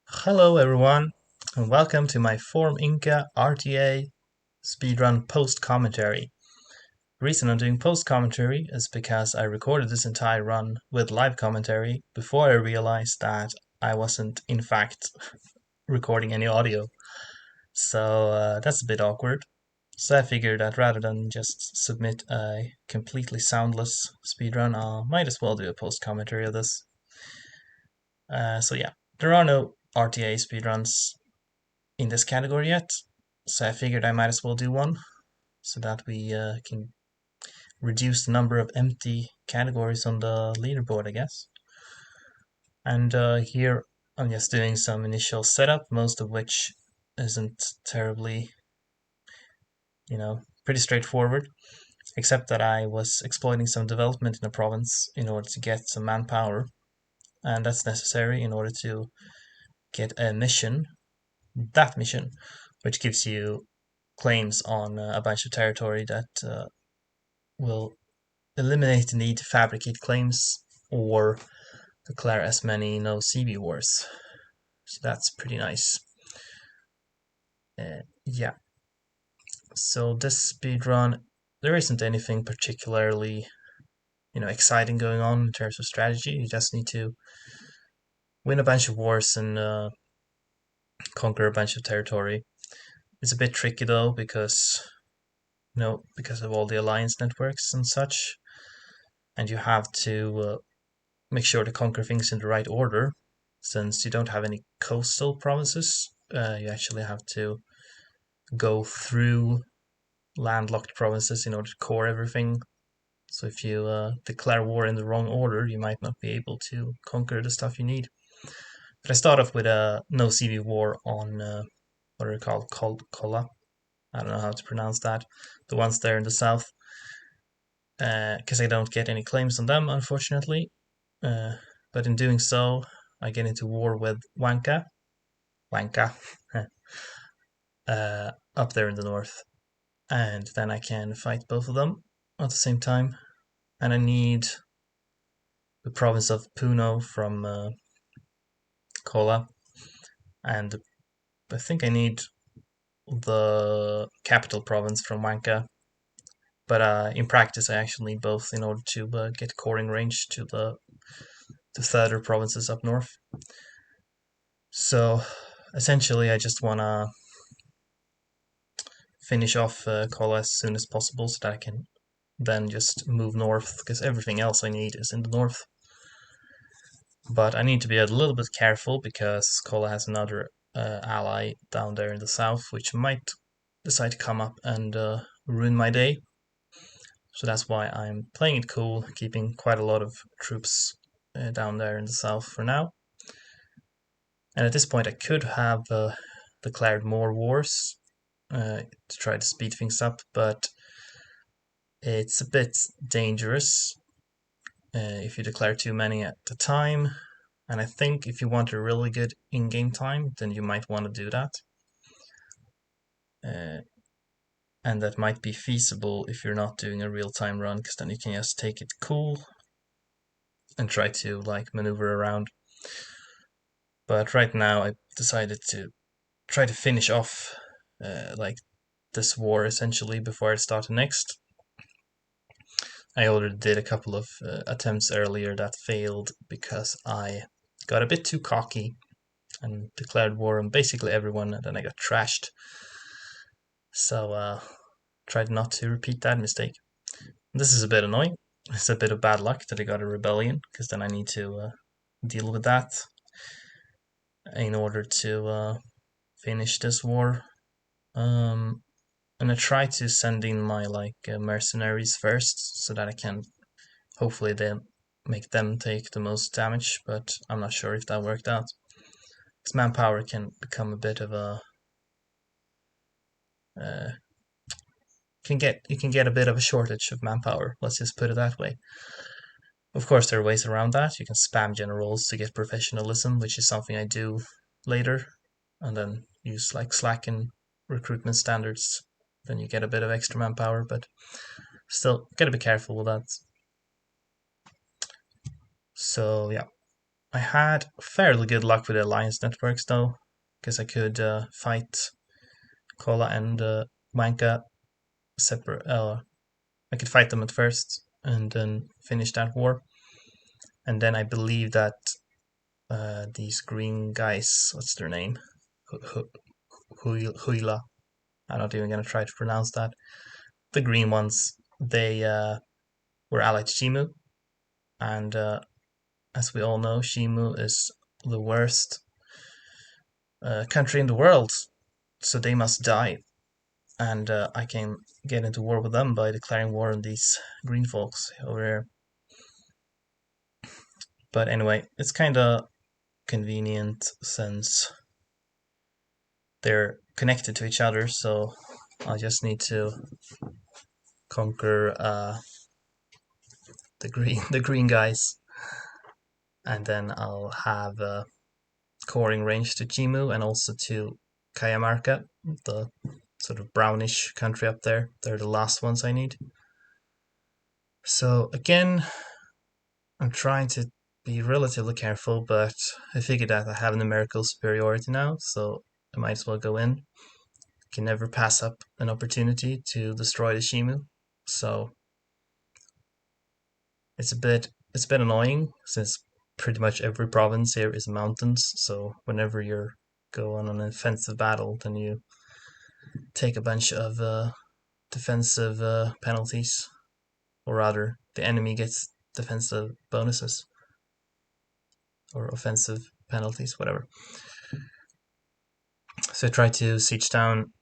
Hello everyone, and welcome to my Form Inca RTA Speedrun post commentary. The reason I'm doing post commentary is because I recorded this entire run with live commentary before I realized that I wasn't in fact recording any audio. So that's a bit awkward. So I figured that rather than just submit a completely soundless speedrun, I might as well do a post commentary of this. So yeah, there are no RTA speedruns in this category yet, so I figured I might as well do one so that we can reduce the number of empty categories on the leaderboard, I guess. And here I'm just doing some initial setup, most of which isn't terribly, pretty straightforward, except that I was exploiting some development in a province in order to get some manpower, and that's necessary in order to get a mission, that mission, which gives you claims on a bunch of territory that will eliminate the need to fabricate claims or declare as many no CB wars. So that's pretty nice. Yeah. So this speedrun, there isn't anything particularly, exciting going on in terms of strategy. You just need to win a bunch of wars and conquer a bunch of territory. It's a bit tricky though because, because of all the alliance networks and such, and you have to make sure to conquer things in the right order. Since you don't have any coastal provinces, you actually have to go through landlocked provinces in order to core everything. So if you declare war in the wrong order, you might not be able to conquer the stuff you need. But I start off with a no CV war on what are they called Kola. I don't know how to pronounce that. The ones there in the south, because I don't get any claims on them, unfortunately. But in doing so, I get into war with Wanka, up there in the north, and then I can fight both of them at the same time. And I need the province of Puno from Kola, and I think I need the capital province from Wanka. But in practice, I actually need both in order to get coring range to the further provinces up north. So essentially, I just want to finish off Kola as soon as possible so that I can then just move north, because everything else I need is in the north. But I need to be a little bit careful because Kola has another ally down there in the south, which might decide to come up and ruin my day. So that's why I'm playing it cool, keeping quite a lot of troops down there in the south for now. And at this point, I could have declared more wars to try to speed things up, but it's a bit dangerous if you declare too many at a time. And I think if you want a really good in-game time, then you might want to do that. And that might be feasible if you're not doing a real-time run, because then you can just take it cool and try to maneuver around. But right now, I decided to try to finish off this war essentially before I start the next. I already did a couple of attempts earlier that failed because I got a bit too cocky and declared war on basically everyone, and then I got trashed. So tried not to repeat that mistake. This is a bit annoying. It's a bit of bad luck that I got a rebellion, because then I need to deal with that in order to finish this war. And I try to send in my mercenaries first, so that I can hopefully then make them take the most damage. But I'm not sure if that worked out. Because manpower can become a bit of a you can get a bit of a shortage of manpower. Let's just put it that way. Of course, there are ways around that. You can spam generals to get professionalism, which is something I do later, and then use Slack and recruitment standards. Then you get a bit of extra manpower, but still, gotta be careful with that. So yeah, I had fairly good luck with the alliance networks though, because I could fight Kola and Wanka separate. I could fight them at first and then finish that war. And then I believe that these green guys, what's their name? Huila. I'm not even going to try to pronounce that. The green ones, they were allied to Shimu. And as we all know, Shimu is the worst country in the world. So they must die. And I can get into war with them by declaring war on these green folks over there. But anyway, it's kind of convenient since they're connected to each other, so I just need to conquer the green guys, and then I'll have coring range to Chimu and also to Cajamarca, the sort of brownish country up there. They're the last ones I need. So again, I'm trying to be relatively careful, but I figured that I have numerical superiority now, so I might as well go in. Can never pass up an opportunity to destroy the Shimu. So it's a bit annoying since pretty much every province here is mountains. So whenever you're going on an offensive battle, then you take a bunch of defensive penalties, or rather, the enemy gets defensive bonuses or offensive penalties, whatever. So I try to siege down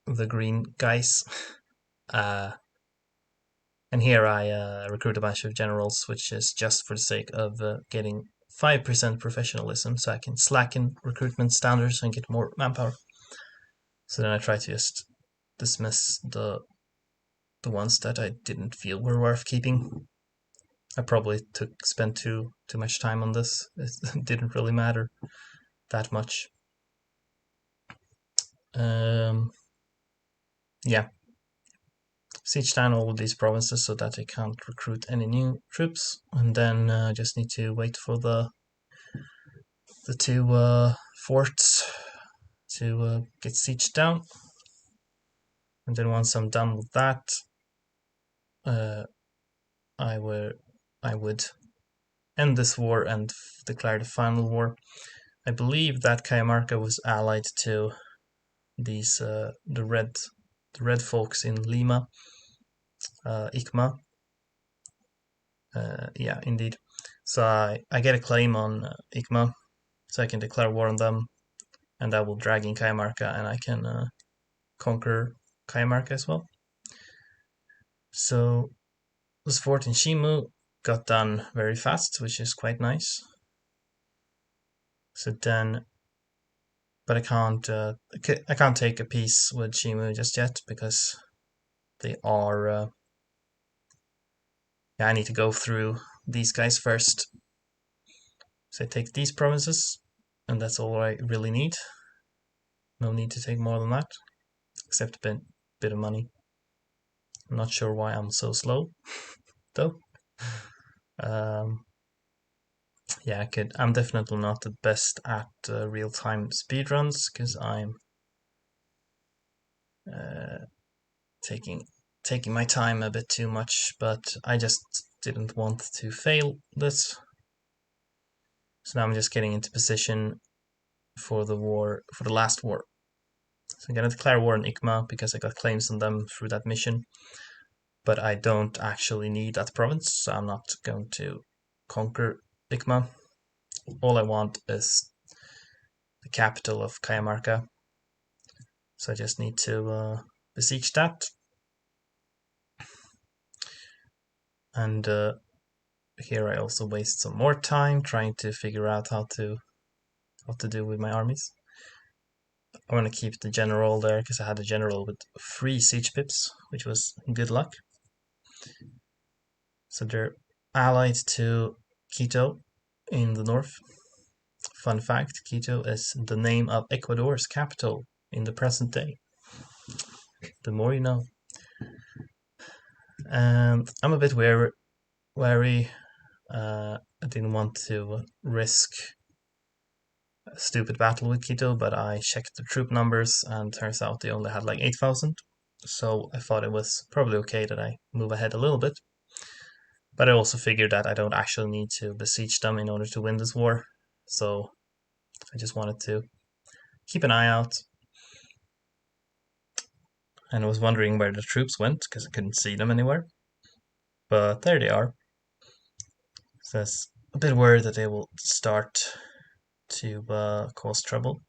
the green guys. And here I recruit a bunch of generals, which is just for the sake of getting 5% professionalism, so I can slacken recruitment standards and get more manpower. So then I try to just dismiss the ones that I didn't feel were worth keeping. I probably spent too much time on this. It didn't really matter that much. Yeah. Siege down all of these provinces so that I can't recruit any new troops, and then just need to wait for the two forts to get sieged down. And then once I'm done with that, I would end this war and declare the final war. I believe that Cajamarca was allied to these the red folks in Lima, Icma. Yeah, indeed. So I get a claim on Icma, so I can declare war on them, and that will drag in Cajamarca, and I can conquer Cajamarca as well. So this fort in Shimu got done very fast, which is quite nice. So then, but I can't take a peace with Shimu just yet because they are. Yeah, I need to go through these guys first. So I take these provinces, and that's all I really need. No need to take more than that, except a bit of money. I'm not sure why I'm so slow, though. Yeah, I'm definitely not the best at real-time speedruns because I'm taking my time a bit too much, but I just didn't want to fail this. So now I'm just getting into position for the last war. So I'm gonna declare war on Icma because I got claims on them through that mission, but I don't actually need that province, so I'm not going to conquer Icma. All I want is the capital of Cajamarca, so I just need to besiege that. And here I also waste some more time trying to figure out how to do with my armies. I want to keep the general there because I had a general with 3 siege pips, which was good luck. So they're allied to Quito in the north. Fun fact, Quito is the name of Ecuador's capital in the present day. The more you know. And I'm a bit wary I didn't want to risk a stupid battle with Quito, but I checked the troop numbers and turns out they only had like 8,000. So I thought it was probably okay that I move ahead a little bit. But I also figured that I don't actually need to besiege them in order to win this war. So I just wanted to keep an eye out. And I was wondering where the troops went because I couldn't see them anywhere. But there they are. So that's a bit worried that they will start to cause trouble.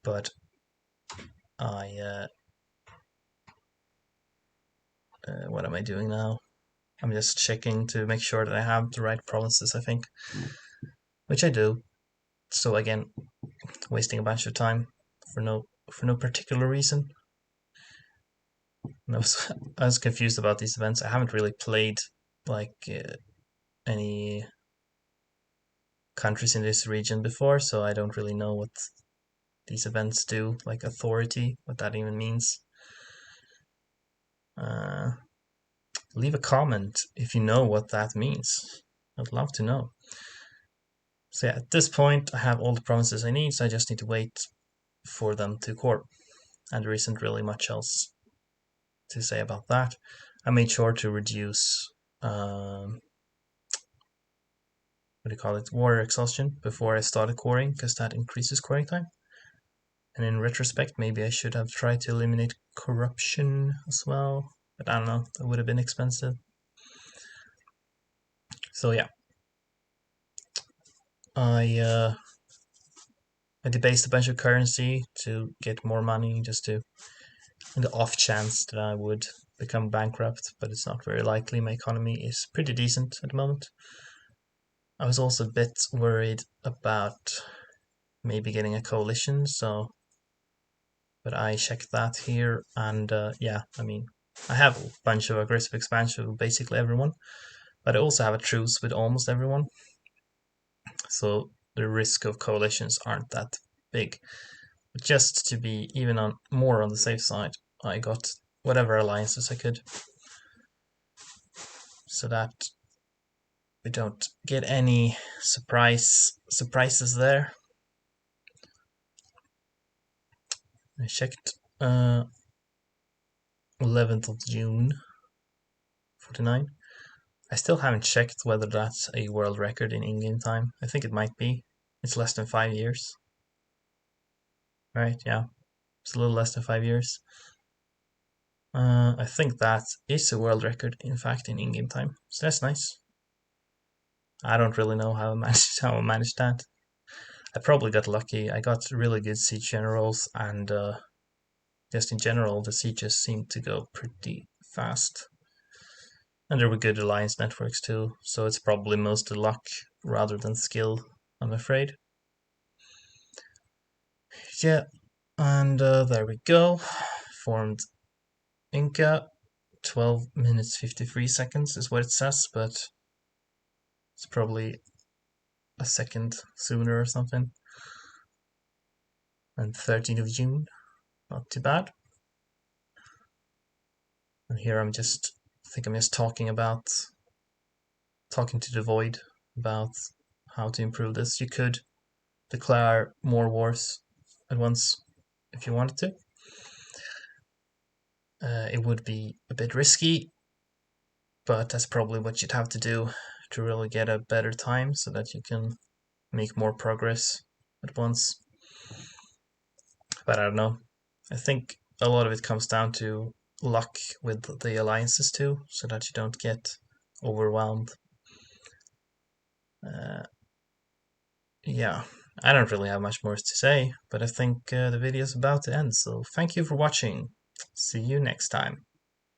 But what am I doing now? I'm just checking to make sure that I have the right provinces, I think. Which I do. So again, wasting a bunch of time for no particular reason. And I was confused about these events. I haven't really played like any countries in this region before, so I don't really know what these events do, like authority, what that even means. Leave a comment if you know what that means. I'd love to know. So yeah, at this point I have all the provinces I need, so I just need to wait for them to core. And there isn't really much else to say about that. I made sure to reduce what do you call it, warrior exhaustion before I started coring, because that increases coring time. And in retrospect, maybe I should have tried to eliminate corruption as well, but I don't know, that would have been expensive. So yeah, I debased a bunch of currency to get more money, just to, in the off chance that I would become bankrupt, but it's not very likely. My economy is pretty decent at the moment. I was also a bit worried about maybe getting a coalition, so but I checked that here, and yeah, I mean, I have a bunch of aggressive expansion with basically everyone, but I also have a truce with almost everyone, so the risk of coalitions aren't that big. But just to be even on more on the safe side, I got whatever alliances I could, so that we don't get any surprises there. I checked 11th of June 49. I still haven't checked whether that's a world record in in-game time. I think it might be. It's less than 5 years. Right, yeah. It's a little less than 5 years. I think that is a world record, in fact, in in-game time. So that's nice. I don't really know how I managed that. I probably got lucky. I got really good siege generals, and just in general, the sieges seemed to go pretty fast. And there were good alliance networks too, so it's probably mostly luck rather than skill, I'm afraid. Yeah, and there we go. Formed Inca. 12 minutes 53 seconds is what it says, but it's probably a second sooner or something. And 13th of June, not too bad. And here I think I'm just talking to the void about how to improve this. You could declare more wars at once if you wanted to. It would be a bit risky, but that's probably what you'd have to do to really get a better time so that you can make more progress at once. But I don't know. I think a lot of it comes down to luck with the alliances too, so that you don't get overwhelmed. Yeah, I don't really have much more to say, but I think the video is about to end, so thank you for watching. See you next time.